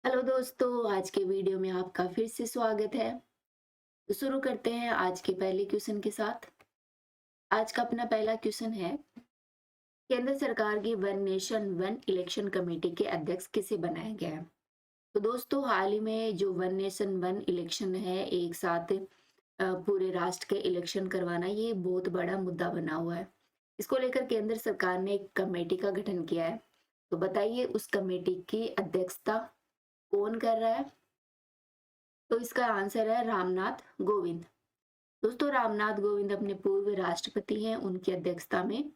Hello दोस्तों, आज के वीडियो में आपका फिर से स्वागत है। तो शुरू करते हैं आज के पहले क्वेश्चन के साथ। आज का अपना पहला क्वेश्चन है, केंद्र सरकार की one nation one election committee के अध्यक्ष किसे बनाया गया है? तो दोस्तों, हाल ही में जो वन नेशन वन इलेक्शन है, एक साथ पूरे राष्ट्र के इलेक्शन करवाना, ये बहुत बड़ा मुद्दा बना हुआ है। इसको लेकर केंद्र सरकार ने एक कमेटी का गठन किया है। तो बताइए, उस कमेटी की अध्यक्षता कौन कर रहा है? तो इसका आंसर है रामनाथ कोविंद। दोस्तों, रामनाथ कोविंद अपने पूर्व राष्ट्रपति हैं। उनकी अध्यक्षता में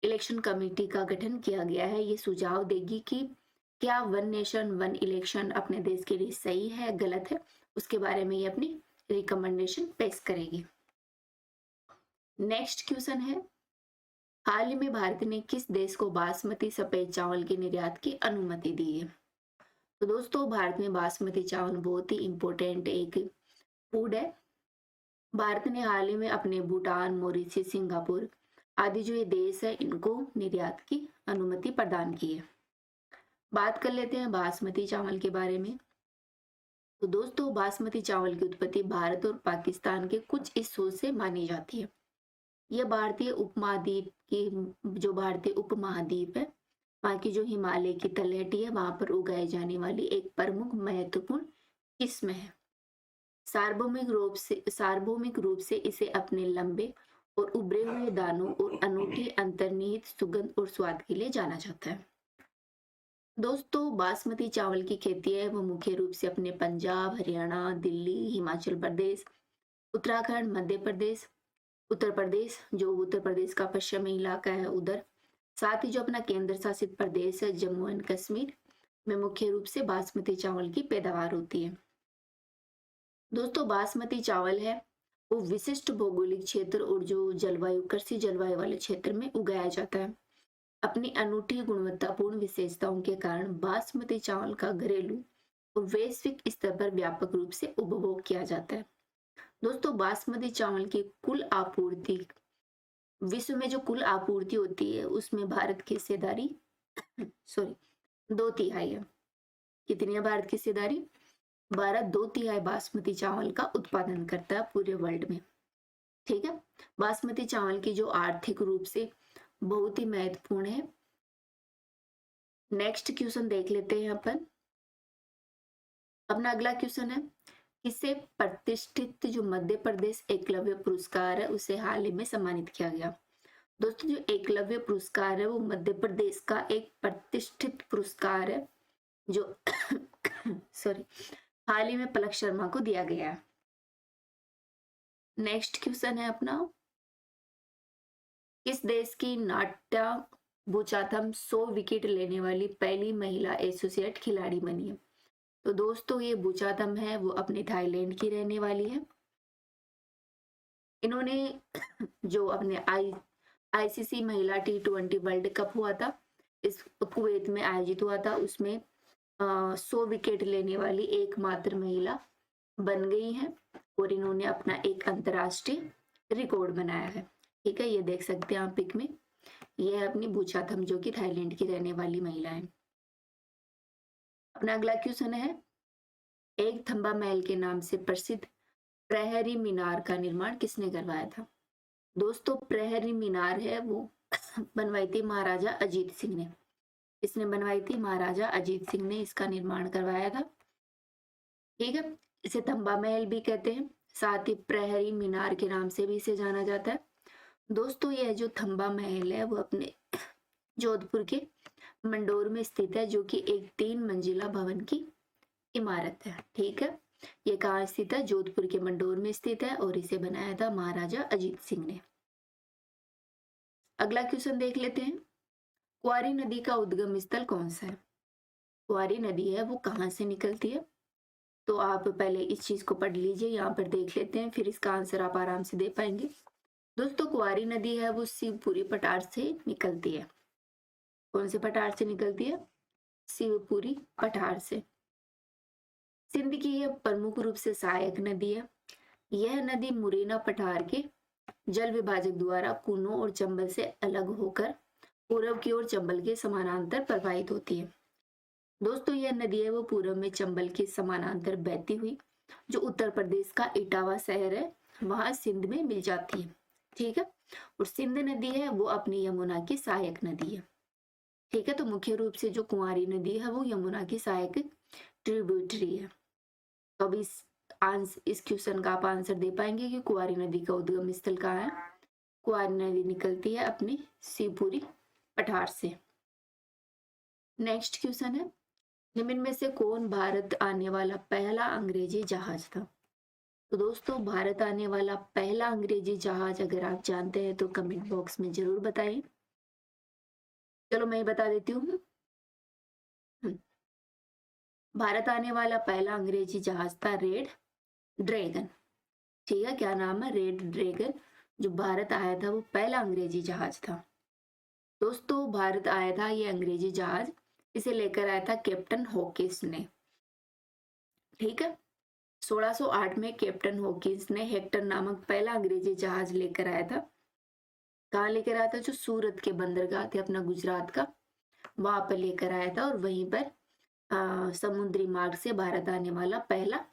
इलेक्शन कमेटी का गठन किया गया है। ये सुझाव देगी कि क्या वन नेशन वन इलेक्शन अपने देश के लिए सही है, गलत है, उसके बारे में ये अपनी रिकमेंडेशन पेश करेगी। नेक्स्ट क्वेश्चन है, हाल ही में भारत ने किस देश को बासमती सफेद चावल के निर्यात की अनुमति दी है? तो दोस्तों, भारत में बासमती चावल बहुत ही इंपॉर्टेंट एक फूड है। भारत ने हाल ही में अपने भूटान, मॉरिशस, सिंगापुर आदि जो ये देश है, इनको निर्यात की अनुमति प्रदान की है। बात कर लेते हैं बासमती चावल के बारे में। तो दोस्तों, बासमती चावल की उत्पत्ति भारत और पाकिस्तान के कुछ हिस्सों से मानी जाती है। यह भारतीय उपमहाद्वीप है, वहाँ की जो हिमालय की तलहटी है, वहां पर उगाई जाने वाली एक प्रमुख महत्वपूर्ण किस्म है। सार्वभौमिक रूप से इसे अपने लंबे और उभरे हुए दानों और अनूठी अंतर्निहित सुगंध और स्वाद के लिए जाना जाता है। दोस्तों, बासमती चावल की खेती है वो मुख्य रूप से अपने पंजाब, हरियाणा, दिल्ली, हिमाचल प्रदेश, उत्तराखंड, मध्य प्रदेश, उत्तर प्रदेश का पश्चिमी इलाका है उधर, साथ ही जो अपना केंद्र शासित प्रदेश है जम्मू एंड कश्मीर में मुख्य रूप से बासमती चावल की पैदावार होती है। दोस्तों, बासमती चावल है वो विशिष्ट भौगोलिक क्षेत्र और जो जलवायु कृषि जलवायु वाले क्षेत्र में उगाया जाता है। अपनी अनूठी गुणवत्तापूर्ण विशेषताओं के कारण बासमती चावल का घरेलू और वैश्विक स्तर पर व्यापक रूप से उपभोग किया जाता है। दोस्तों, बासमती चावल की कुल आपूर्ति, विश्व में जो कुल आपूर्ति होती है उसमें भारत की हिस्सेदारी सॉरी 2/3 है। कितनी है भारत की हिस्सेदारी? भारत 2/3 बासमती चावल का उत्पादन करता है पूरे वर्ल्ड में। ठीक है। बासमती चावल की जो आर्थिक रूप से बहुत ही महत्वपूर्ण है। नेक्स्ट क्वेश्चन देख लेते हैं अपन। अपना अगला क्वेश्चन है, किसे प्रतिष्ठित जो मध्य प्रदेश एकलव्य पुरस्कार है उसे हाल ही में सम्मानित किया गया? दोस्तों, जो एकलव्य पुरस्कार है वो मध्य प्रदेश का एक प्रतिष्ठित पुरस्कार है जो सॉरी हाल ही में पलक शर्मा को दिया गया है। नेक्स्ट क्वेश्चन है अपना, किस देश की नाट्या बुचाथम 100 विकेट लेने वाली पहली महिला एसोसिएट खिलाड़ी बनी है? तो दोस्तों, ये बुचाथम है वो अपने थाईलैंड की रहने वाली है। इन्होंने जो अपने आईसीसी महिला T20 वर्ल्ड कप हुआ था, इस कुवैत में आयोजित हुआ था, उसमें 100 विकेट लेने वाली एकमात्र महिला बन गई हैं और इन्होंने अपना एक अंतरराष्ट्रीय रिकॉर्ड बनाया है। ठीक है, ये देख सकते हैं आप पिक में, ये है अपनी बुचाथम जो कि थाईलैंड की रहने वाली महिला है। अपना अगला क्वेश्चन है, एक थंबा महल के नाम से प्रसिद्ध प्रहरी मीनार का निर्माण किसने करवाया था? दोस्तों, प्रहरी मीनार है वो बनवाई थी महाराजा अजीत सिंह ने। इसने बनवाई थी महाराजा अजीत सिंह ने इसका निर्माण करवाया था। ठीक है, इसे थंबा महल भी कहते हैं, साथ ही प्रहरी मीनार के नाम से भी इसे जाना जाता है। दोस्तों, यह जो थंबा महल है वो अपने जोधपुर के मंडोर में स्थित है, जो कि एक 3 मंजिला भवन की इमारत है। ठीक है, ये कहाँ स्थित है? जोधपुर के मंडोर में स्थित है और इसे बनाया था महाराजा अजीत सिंह ने। अगला क्वेश्चन देख लेते हैं, क्वारी नदी का उद्गम स्थल कौन सा है? क्वारी नदी है वो कहाँ से निकलती है? तो आप पहले इस चीज को पढ़ लीजिए, यहाँ पर देख लेते हैं, फिर इसका आंसर आप आराम से दे पाएंगे। दोस्तों, क्वारी नदी है वो शिवपुरी पठार से निकलती है। कौन से पठार से निकलती है? शिवपुरी पठार से। सिंध की यह प्रमुख रूप से सहायक नदी है। यह नदी मुरैना पठार के जल विभाजक द्वारा कुनो और चंबल से अलग होकर पूर्व की ओर चंबल के समानांतर प्रवाहित होती है। दोस्तों यह नदी है वो पूर्व में चंबल के समानांतर बहती हुई जो उत्तर प्रदेश का इटावा शहर है वहां सिंध में मिल जाती है। ठीक है। और सिंध नदी है वो अपनी यमुना की सहायक नदी है। ठीक है। तो मुख्य रूप से जो कुंवारी नदी है वो यमुना की सहायक ट्रिब्यूटरी है। तो अब इस क्वेश्चन का आप आंसर दे पाएंगे कि कुंवारी नदी का उद्गम स्थल कहाँ है। कुंवारी नदी निकलती है अपनी शिवपुरी पठार से। नेक्स्ट क्वेश्चन है, निम्न में से कौन भारत आने वाला पहला अंग्रेजी जहाज था। तो दोस्तों भारत आने वाला पहला अंग्रेजी जहाज अगर आप जानते हैं तो कमेंट बॉक्स में जरूर बताइए। चलो मैं बता देती हूँ। भारत आने वाला पहला अंग्रेजी जहाज था रेड ड्रैगन। ठीक है। क्या नाम है, रेड ड्रैगन। जो भारत आया था वो पहला अंग्रेजी जहाज था। दोस्तों भारत आया था ये अंग्रेजी जहाज, इसे लेकर आया था कैप्टन हॉकिंस ने। ठीक है। 1608 में कैप्टन हॉकिंस ने हेक्टर नामक पहला अंग्रेजी जहाज लेकर आया था। कहाँ लेकर आया था, जो सूरत के बंदरगाह थे अपना गुजरात का, वहां पर लेकर आया था। और वहीं पर समुद्री मार्ग से भारत आने वाला पहला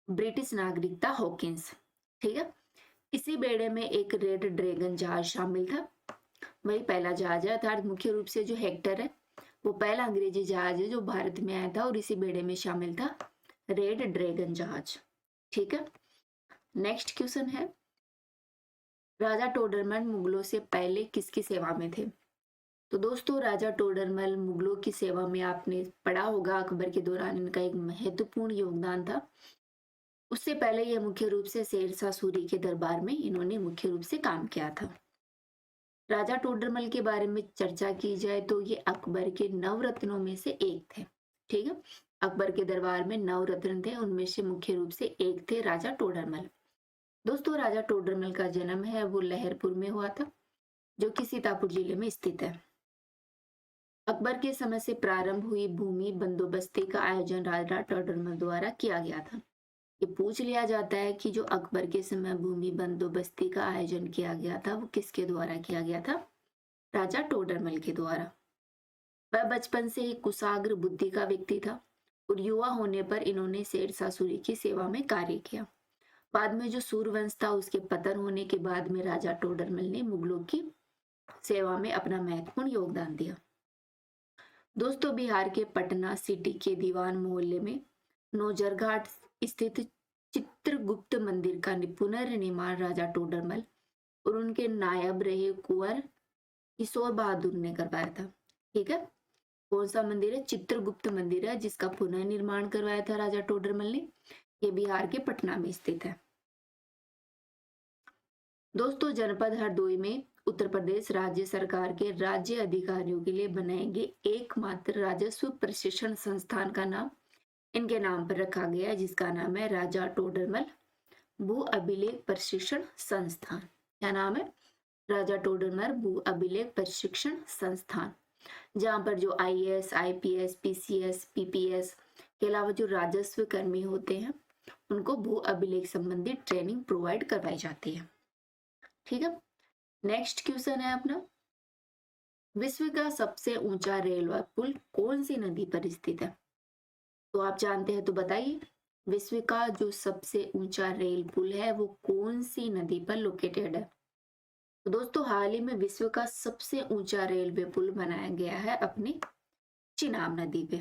ब्रिटिश नागरिक था हॉकिंस। ठीक है। इसी बेड़े में एक रेड ड्रैगन जहाज शामिल था, वही पहला जहाज है। अर्थात मुख्य रूप से जो हेक्टर है वो पहला अंग्रेजी जहाज है जो भारत में आया था और इसी बेड़े में शामिल था रेड ड्रैगन जहाज। ठीक है। नेक्स्ट क्वेश्चन है, राजा टोडरमल मुगलों से पहले किसकी सेवा में थे। तो दोस्तों राजा टोडरमल मुगलों की सेवा में आपने पढ़ा होगा अकबर के दौरान इनका एक महत्वपूर्ण योगदान था। उससे पहले यह मुख्य रूप से शेरशाह सूरी के दरबार में इन्होंने मुख्य रूप से काम किया था। राजा टोडरमल के बारे में चर्चा की जाए तो ये अकबर के नवरत्नों में से एक थे। ठीक है। अकबर के दरबार में नवरत्न थे, उनमें से मुख्य रूप से एक थे राजा टोडरमल। दोस्तों राजा टोडरमल का जन्म है वो लहरपुर में हुआ था जो कि सीतापुर जिले में स्थित है। अकबर के समय से प्रारंभ हुई भूमि बंदोबस्ती का आयोजन राजा टोडरमल द्वारा किया गया था। ये पूछ लिया जाता है कि जो अकबर के समय भूमि बंदोबस्ती का आयोजन किया गया था वो किसके द्वारा किया गया था, राजा टोडरमल के द्वारा। वह बचपन से ही कुशाग्र बुद्धि का व्यक्ति था और युवा होने पर इन्होंने शेरशाह सूरी की सेवा में कार्य किया। बाद में जो सूर्यवंश था उसके पतन होने के बाद में राजा टोडरमल ने मुगलों की सेवा में अपना महत्वपूर्ण योगदान दिया। दोस्तों बिहार के पटना सिटी के दीवान मोहल्ले में नौजरघाट स्थित चित्रगुप्त मंदिर का पुनर्निर्माण राजा टोडरमल और उनके नायब रहे कुंवर किशोर बहादुर ने करवाया था। ठीक है। कौन सा मंदिर है, चित्रगुप्त मंदिर है जिसका पुनर्निर्माण करवाया था राजा टोडरमल ने। ये बिहार के पटना में स्थित है। दोस्तों जनपद हरदोई में उत्तर प्रदेश राज्य सरकार के राज्य अधिकारियों के लिए बनाए गए एकमात्र राजस्व प्रशिक्षण संस्थान का नाम इनके नाम पर रखा गया है, जिसका नाम है राजा टोडरमल भू अभिलेख प्रशिक्षण संस्थान। क्या नाम है, राजा टोडरमल भू अभिलेख प्रशिक्षण संस्थान, जहां पर जो आईएएस, आईपीएस, पीसीएस, पीपीएस के अलावा जो राजस्व कर्मी होते हैं उनको भू अभिलेख संबंधी ट्रेनिंग प्रोवाइड करवाई जाती है। ठीक है। नेक्स्ट क्वेश्चन है अपना, विश्व का सबसे ऊंचा रेलवे पुल कौन सी नदी पर स्थित है। तो आप जानते हैं तो बताइए, विश्व का जो सबसे ऊंचा रेल पुल है वो कौन सी नदी पर लोकेटेड है। तो दोस्तों हाल ही में विश्व का सबसे ऊंचा रेलवे पुल बनाया गया है अपनी चिनाब नदी पे।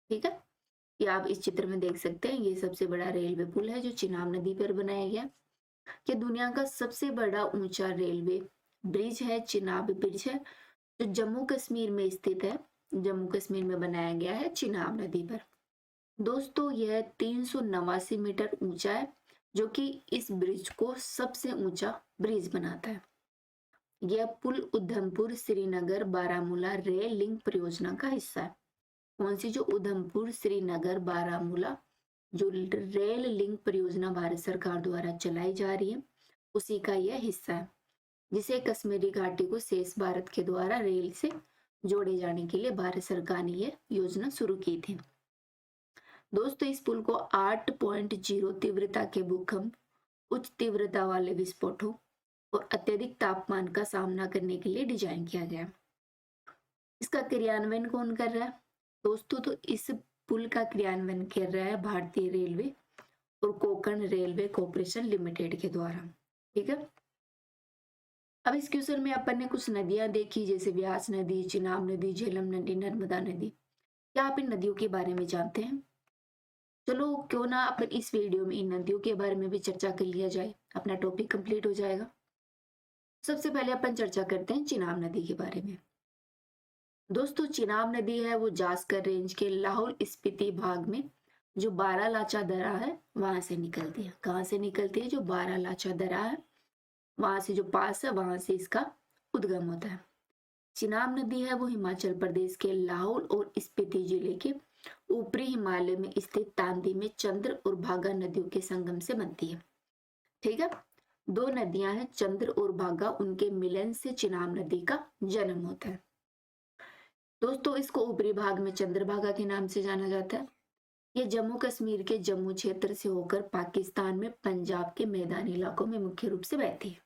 ठीक है। ये आप इस चित्र में देख सकते हैं, ये सबसे बड़ा रेलवे पुल है जो चिनाब नदी पर बनाया गया। ये दुनिया का सबसे बड़ा ऊंचा रेलवे ब्रिज है, चिनाब ब्रिज है जो जम्मू कश्मीर में स्थित है। जम्मू कश्मीर में बनाया गया है चिनाब नदी पर। दोस्तों यह 389 मीटर ऊंचा है जो कि इस ब्रिज को सबसे ऊंचा ब्रिज बनाता है। यह पुल उधमपुर श्रीनगर बारामूला रेल लिंक परियोजना का हिस्सा है। कौन सी, जो उधमपुर श्रीनगर बारामूला जो रेल लिंक परियोजना भारत सरकार द्वारा चलाई जा रही है उसी का यह हिस्सा है, जिसे कश्मीरी घाटी को शेष भारत के द्वारा रेल से जोड़े जाने के लिए भारत सरकार ने यह योजना शुरू की थी। दोस्तों इस पुल को 8.0 तीव्रता के भूकंप, उच्च तीव्रता वाले विस्फोटों और अत्यधिक तापमान का सामना करने के लिए डिजाइन किया गया। इसका क्रियान्वयन कौन कर रहा है, दोस्तों तो इस पुल का क्रियान्वयन कर रहा है भारतीय रेलवे और कोंकण रेलवे कॉर्पोरेशन लिमिटेड के द्वारा। ठीक है। अब इस क्वेश्चन में अपन ने कुछ नदियां देखी, जैसे व्यास नदी, चिनाब नदी, झेलम नदी, नर्मदा नदी। क्या आप इन नदियों के बारे में जानते हैं? चलो क्यों ना अपन इस वीडियो में इन नदियों के बारे में भी चर्चा कर लिया जाए, अपना टॉपिक कंप्लीट हो जाएगा। सबसे पहले अपन चर्चा करते हैं चिनाब नदी के बारे में। दोस्तों चिनाब नदी है वो जास्कर रेंज के लाहौल स्पीति भाग में जो बारालाचा दर्रा है वहां से निकलती है। कहाँ से निकलती है? जो बारालाचा दर्रा है वहां से जो पास है वहां से इसका उद्गम होता है। चिनाब नदी है वो हिमाचल प्रदेश के लाहौल और स्पीति जिले के ऊपरी हिमालय में स्थित तांदी में चंद्र और भागा नदियों के संगम से बनती है। ठीक है। दो नदियां हैं चंद्र और भागा, उनके मिलन से चिनाब नदी का जन्म होता है। दोस्तों इसको ऊपरी भाग में चंद्रभागा के नाम से जाना जाता है। ये जम्मू कश्मीर के जम्मू क्षेत्र से होकर पाकिस्तान में पंजाब के मैदानी इलाकों में मुख्य रूप से बहती है।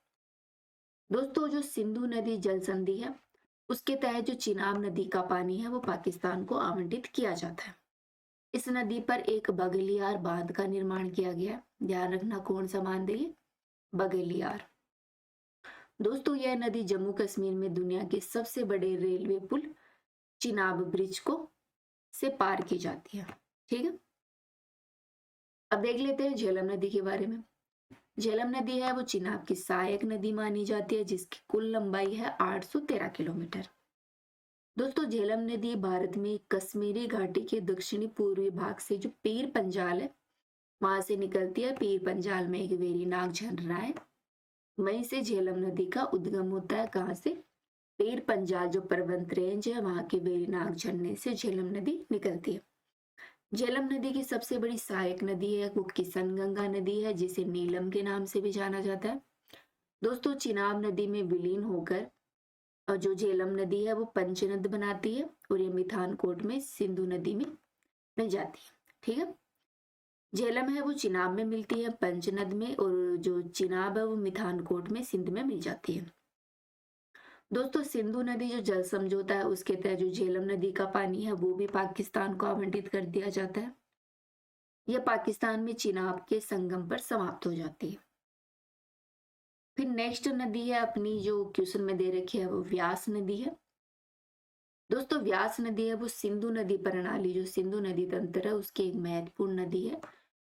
दोस्तों जो सिंधु नदी जल संधि है उसके तहत जो चिनाब नदी का पानी है वो पाकिस्तान को आवंटित किया जाता है। इस नदी पर एक बगलियार बांध का निर्माण किया गया है। ध्यान रखना कौन सा बांध है ये? बगलियार। दोस्तों यह नदी जम्मू कश्मीर में दुनिया के सबसे बड़े रेलवे पुल चिनाब ब्रिज को से पार की जाती है। ठीक है। अब देख लेते हैं झेलम नदी के बारे में। झेलम नदी है वो चिनाब की सहायक नदी मानी जाती है जिसकी कुल लंबाई है 813 किलोमीटर। दोस्तों झेलम नदी भारत में कश्मीरी घाटी के दक्षिणी पूर्वी भाग से जो पीर पंजाल है वहां से निकलती है। पीर पंजाल में एक वेरीनाग झरना है, वहीं से झेलम नदी का उद्गम होता है। कहाँ से? पीर पंजाल जो पर्वत रेंज है वहां के वेरीनाग झरने से झेलम नदी निकलती है। झेलम नदी की सबसे बड़ी सहायक नदी है वो किशन गंगा नदी है जिसे नीलम के नाम से भी जाना जाता है। दोस्तों चिनाब नदी में विलीन होकर और जो झेलम नदी है वो पंचनद बनाती है और ये मिठानकोट में सिंधु नदी में मिल जाती है। ठीक है। झेलम है वो चिनाब में मिलती है पंचनद में, और जो चिनाब है वो मिठानकोट में सिंध में मिल जाती है। दोस्तों सिंधु नदी जो जल समझौता है उसके तहत जो झेलम नदी का पानी है वो भी पाकिस्तान को आवंटित कर दिया जाता है। यह पाकिस्तान में चिनाब के संगम पर समाप्त हो जाती है। फिर नेक्स्ट नदी है अपनी जो क्वेश्चन में दे रखी है वो व्यास नदी है। दोस्तों व्यास नदी है वो सिंधु नदी प्रणाली जो सिंधु नदी तंत्र है उसकी एक महत्वपूर्ण नदी है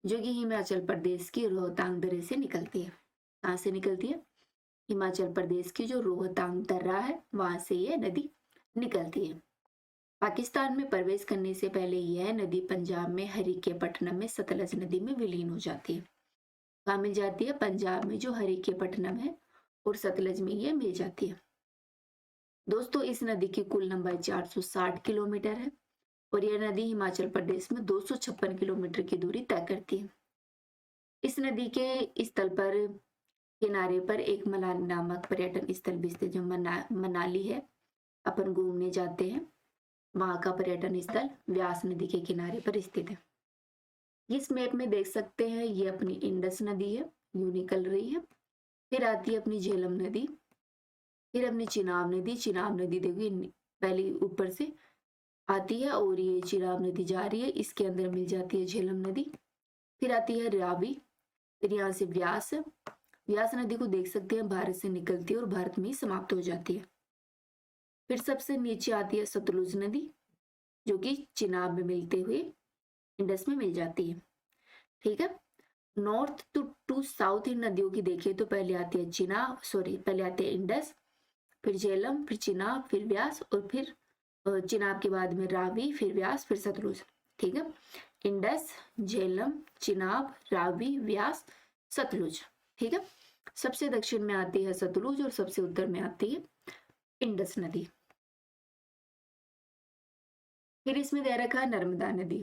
जो कि हिमाचल प्रदेश की रोहतांग दर्रे से निकलती है। कहाँ से निकलती है? हिमाचल प्रदेश की जो रोहतांग दर्रा है वहां से यह नदी निकलती है। पाकिस्तान में प्रवेश करने से पहले यह नदी पंजाब में हरिकेपट्टनम में सतलज नदी में विलीन हो जाती है। कहाँ मिल जाती है? पंजाब में जो हरिकेपट्टनम है और सतलज में यह मिल जाती है। दोस्तों इस नदी की कुल लंबाई 460 किलोमीटर है और यह नदी हिमाचल प्रदेश में 256 किलोमीटर की दूरी तय करती है। इस नदी के इस तल पर किनारे पर एक मनाली नामक पर्यटन स्थल भी स्थित जो मनाली है, अपन घूमने जाते हैं वहां का पर्यटन स्थल व्यास नदी के किनारे पर स्थित है। इस मैप में देख सकते हैं ये अपनी इंडस नदी है, यूं निकल रही है। फिर आती है अपनी झेलम नदी, फिर अपनी चिनाब नदी। चिनाब नदी देखिए पहले ऊपर से आती है और ये चिनाब नदी जा रही है, इसके अंदर मिल जाती है झेलम नदी। फिर आती है रावी, फिर यहाँ से व्यास। व्यास नदी को देख सकते हैं भारत से निकलती है और भारत में ही समाप्त हो जाती है। फिर सबसे नीचे आती है सतलुज नदी जो कि चिनाब में मिलते हुए इंडस में मिल जाती है। ठीक है। नॉर्थ टू साउथ इन नदियों की देखें तो पहले आती है पहले आती है इंडस, फिर झेलम, फिर चिनाब, फिर व्यास और फिर चिनाब के बाद में रावी, फिर व्यास, फिर सतलुज। ठीक है। इंडस, झेलम, चिनाब, रावी, व्यास, सतलुज। ठीक है। सबसे दक्षिण में आती है सतलुज और सबसे उत्तर में आती है इंडस नदी। फिर इसमें दे रखा है नर्मदा नदी।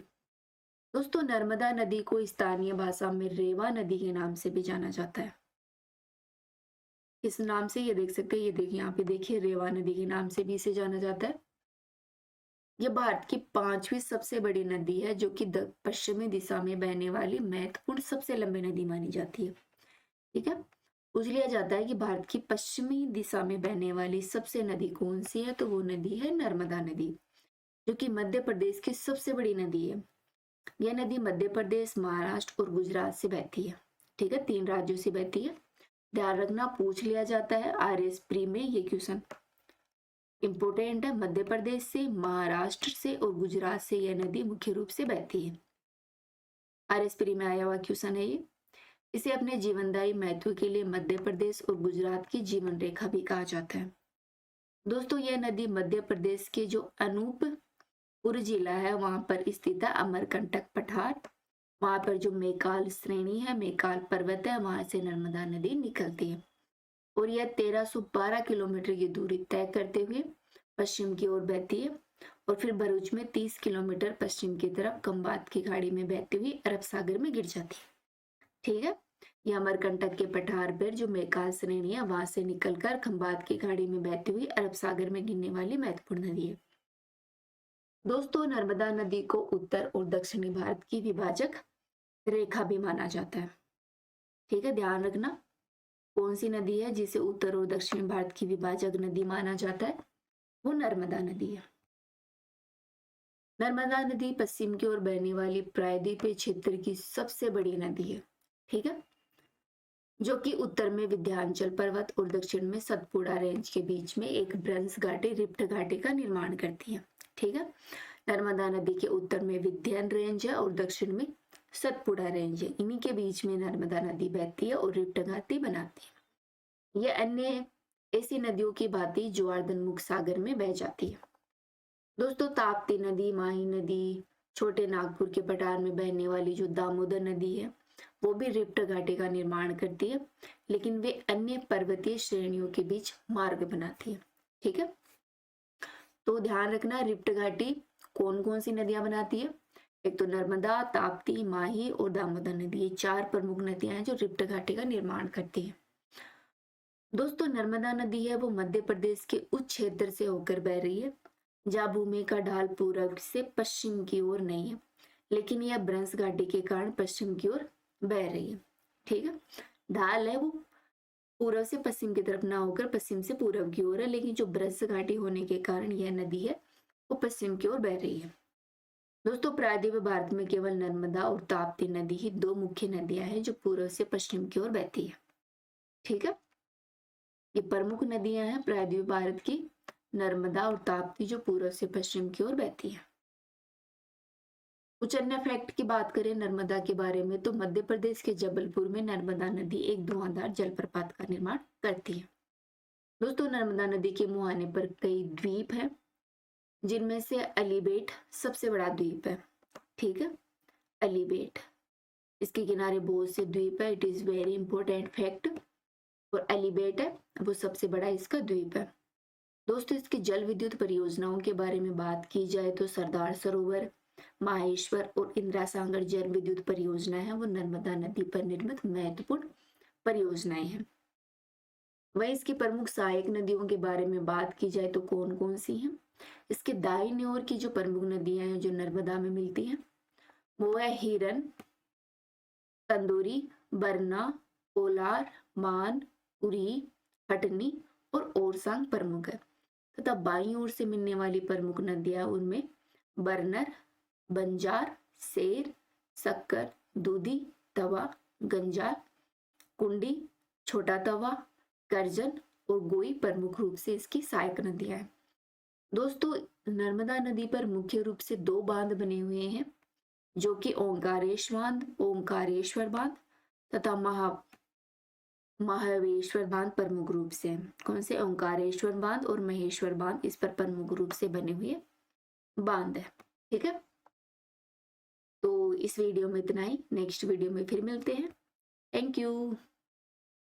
दोस्तों नर्मदा नदी को स्थानीय भाषा में रेवा नदी के नाम से भी जाना जाता है। इस नाम से ये देख सकते हैं, ये देखिए यहाँ पे देखिए रेवा नदी के नाम से भी इसे जाना जाता है। यह भारत की 5वीं सबसे बड़ी नदी है जो कि पश्चिमी दिशा में बहने वाली महत्वपूर्ण सबसे लंबी नदी मानी जाती है। ठीक है। पूछ लिया जाता है कि भारत की पश्चिमी दिशा में बहने वाली सबसे नदी कौन सी है, तो वो नदी है नर्मदा नदी जो कि मध्य प्रदेश की सबसे बड़ी नदी है। यह नदी मध्य प्रदेश, महाराष्ट्र और गुजरात से बहती है। ठीक है, 3 राज्यों से बहती है। ध्यान रखना, पूछ लिया जाता है आरएस प्री में ये क्वेश्चन इंपोर्टेंट है। मध्य प्रदेश से, महाराष्ट्र से और गुजरात से यह नदी मुख्य रूप से बहती है। आरएस प्री में आया हुआ क्वेश्चन है ये। इसे अपने जीवनदायी महत्व के लिए मध्य प्रदेश और गुजरात की जीवन रेखा भी कहा जाता है। दोस्तों, यह नदी मध्य प्रदेश के जो अनूपपुर जिला है वहां पर स्थित है। अमरकंटक पठार, वहां पर जो मेकाल श्रेणी है, मेकाल पर्वत है, वहां से नर्मदा नदी निकलती है और यह 1312 किलोमीटर की दूरी तय करते हुए पश्चिम की ओर बहती है और फिर भरूच में 30 किलोमीटर पश्चिम की तरफ खंबात की खाड़ी में बहती हुई अरब सागर में गिर जाती है। ठीक है, यह अमरकंटक के पठार पर जो मेकाल श्रेणी है वहां से निकलकर खंबात की खाड़ी में बहती हुई अरब सागर में गिरने वाली महत्वपूर्ण नदी है। दोस्तों, नर्मदा नदी को उत्तर और दक्षिणी भारत की विभाजक रेखा भी माना जाता है। ठीक है, ध्यान रखना, कौन सी नदी है जिसे उत्तर और दक्षिण भारत की विभाजक नदी माना जाता है? वो नर्मदा नदी है। नर्मदा नदी पश्चिम की ओर बहने वाली प्रायद्वीपीय क्षेत्र की सबसे बड़ी नदी है। ठीक है, जो कि उत्तर में विंध्याचल पर्वत और दक्षिण में सतपुड़ा रेंज के बीच में एक ब्रंश घाटी, रिफ्ट घाटी का निर्माण करती है। ठीक है, नर्मदा नदी के उत्तर में विंध्यन रेंज है और दक्षिण में सतपुड़ा रेंज है। इन्हीं के बीच में नर्मदा नदी बहती है और रिफ्ट घाटी बनाती है। यह अन्य ऐसी नदियों की भांति ज्वारधनमुख सागर में बह जाती है। दोस्तों, ताप्ती नदी, माही नदी, छोटे नागपुर के पठार में बहने वाली जो दामोदर नदी है वो भी रिफ्ट घाटी का निर्माण करती है, लेकिन वे अन्य पर्वतीय श्रेणियों के बीच मार्ग बनाती है। ठीक है, तो ध्यान रखना, रिफ्ट घाटी कौन कौन सी नदियां बनाती है? एक तो नर्मदा, ताप्ती, माही और दामोदर नदी, ये 4 प्रमुख नदियां हैं जो रिफ्ट घाटी का निर्माण करती है। दोस्तों, नर्मदा नदी है वो मध्य प्रदेश के उच्च क्षेत्र से होकर बह रही है, जहाँ भूमि का ढाल पूर्व से पश्चिम की ओर नहीं है, लेकिन यह ब्रंश घाटी के कारण पश्चिम की ओर बह रही है। ठीक है, ढाल है वो पूर्व से पश्चिम की तरफ ना होकर पश्चिम से पूर्व की ओर है, लेकिन जो ब्रंश घाटी होने के कारण यह नदी है वो पश्चिम की ओर बह रही है। दोस्तों, प्रायद्वीपीय भारत में केवल नर्मदा और ताप्ती नदी ही 2 मुख्य नदियां हैं जो पूर्व से पश्चिम की ओर बहती है। ठीक है, ये प्रमुख नदियां हैं प्रायद्वीपीय भारत की, नर्मदा और ताप्ती, जो पूर्व से पश्चिम की ओर बहती है। कुछ अन्य फैक्ट की बात करें नर्मदा के बारे में तो मध्य प्रदेश के जबलपुर में नर्मदा नदी एक धुआंधार जलप्रपात का निर्माण करती है। दोस्तों, नर्मदा नदी के मुहाने पर कई द्वीप हैं, जिनमें से अलीबेट सबसे बड़ा द्वीप है। ठीक है, अलीबेट, इसके किनारे बहुत से द्वीप है। It is very important fact. और अलीबेट है वो सबसे बड़ा इसका द्वीप है। दोस्तों, इसकी जल विद्युत परियोजनाओं के बारे में बात की जाए तो सरदार सरोवर, माहेश्वर और इंदिरा सागर जल विद्युत परियोजना है वो नर्मदा नदी पर निर्मित महत्वपूर्ण परियोजनाएं हैं। वही इसकी प्रमुख सहायक नदियों के बारे में बात की जाए तो कौन कौन सी हैं? इसके दाहिने ओर की जो प्रमुख नदियां हैं जो नर्मदा में मिलती हैं वो है हिरन, तंदूरी, बरना, कोलार, मान, उरी, हटनी और ओरसांग प्रमुख है। तथा बाईं ओर से मिलने वाली प्रमुख नदियां उनमें बरनर, बंजार, सेर, सक्कर, दूधी, तवा, गंजार, कुंडी, छोटा तवा, करजन और गोई प्रमुख रूप से इसकी सहायक नदियां हैं। दोस्तों, नर्मदा नदी पर मुख्य रूप से 2 बांध बने हुए हैं, जो कि ओंकारेश्वर बांध तथा महावेश्वर बांध प्रमुख रूप से। कौन से? ओंकारेश्वर बांध और महेश्वर बांध इस पर प्रमुख रूप से बने हुए बांध है। ठीक है, तो इस वीडियो में इतना ही। नेक्स्ट वीडियो में फिर मिलते हैं। Thank you.